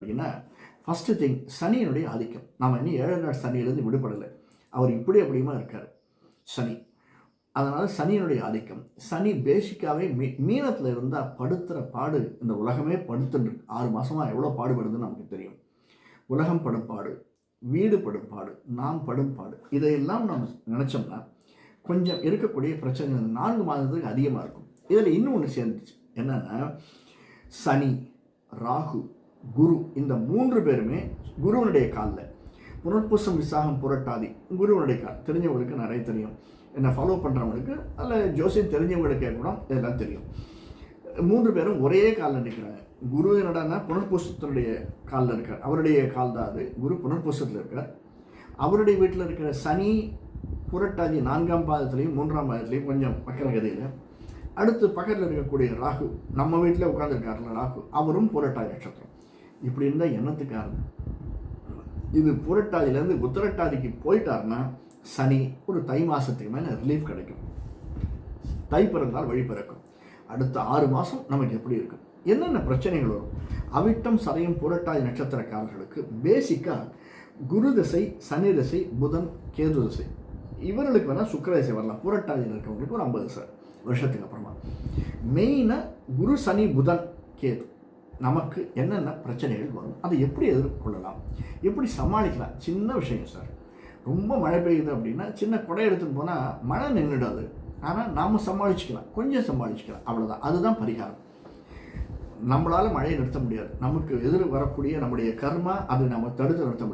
அப்படின்னா first thing சனியினுடைய ஆதிக்கம். நாம் இன்னும் 7 நாள் சனியிலேருந்து விடுபடலை. அவர் இப்படி அப்படியுமா இருக்கார் சனி. அதனால் சனியினுடைய ஆதிக்கம். சனி பேசிக்காகவே மீனத்தில் இருந்தால் படுத்துகிற பாடு இந்த உலகமே படுத்துட்டு 6 மாதமாக எவ்வளோ பாடுபடுதுன்னு நமக்கு தெரியும். உலகம் படும் பாடு, வீடு படும் பாடு, நாம் படும் பாடு, இதையெல்லாம் நம்ம நினச்சோம்னா கொஞ்சம் இருக்கக்கூடிய பிரச்சனை 4 மாதத்துக்கு அதிகமாக இருக்கும். இதில் இன்னும் ஒன்று சேர்ந்துச்சு. என்னென்னா சனி, ராகு, குரு, இந்த 3 பேருமே குருவனுடைய காலில். புனர்பூசம், விசாகம், புரட்டாதி குருவனுடைய கால். தெரிஞ்சவங்களுக்கு நிறைய தெரியும். என்னை ஃபாலோ பண்ணுறவங்களுக்கு அதில் ஜோசியம் தெரிஞ்சவங்களுக்கே கூட இதெல்லாம் தெரியும். 3 பேரும் ஒரே காலில் நிற்கிறாங்க. குரு என்னடான்னா புனர்பூசத்தினுடைய காலில் இருக்கார். அவருடைய கால் தான் அது. குரு புனர்பூசத்தில் இருக்கார். அவருடைய வீட்டில் இருக்கிற சனி புரட்டாதி 4ஆம் பாதத்துலேயும் 3ஆம் பாதத்துலேயும் கொஞ்சம் வக்கரகதியில். அடுத்து பக்கத்தில் இருக்கக்கூடிய ராகு, நம்ம வீட்டில் உட்காந்துருக்காருல ராகு, அவரும் புரட்டாதி நட்சத்திரம். இப்படி இருந்தால் என்னத்துக்காரு? இது புரட்டாதியிலேருந்து உத்திரட்டாதிக்கு போயிட்டாருன்னா சனி ஒரு தை மாதத்துக்கு மேலே ரிலீஃப் கிடைக்கும். தை பிறந்தால் வழி பிறக்கும். அடுத்த 6 மாதம் நமக்கு எப்படி இருக்கும்? என்னென்ன பிரச்சனைகள் வரும்? அவிட்டம், சதயம், புரட்டாதி நட்சத்திரக்காரர்களுக்கு பேசிக்காக குரு திசை, சனி திசை, புதன், கேது திசை, இவர்களுக்கு வேணால் சுக்கிர திசை வரலாம். புரட்டாதியில் இருக்கிறவங்களுக்கு ஒரு 50 வருஷத்துக்கு அப்புறமா. மெயினாக குரு, சனி, புதன், கேது நமக்கு என்னென்ன பிரச்சனைகள் வரும், அதை எப்படி எதிர்கொள்ளலாம், எப்படி சமாளிக்கலாம்? சின்ன விஷயம் சார். ரொம்ப மழை பெய்யுது அப்படின்னா சின்ன குடை எடுத்துன்னு போனால் மழை நின்றுடாது. ஆனால் நாம் சமாளிச்சுக்கலாம், கொஞ்சம் சமாளிச்சுக்கலாம், அவ்வளோதான். அதுதான் பரிகாரம். நம்மளால் மழையை நிறுத்த முடியாது. நமக்கு எதிர் வரக்கூடிய நம்முடைய கர்மா அதை நம்ம தடுத்து நிறுத்த முடியாது.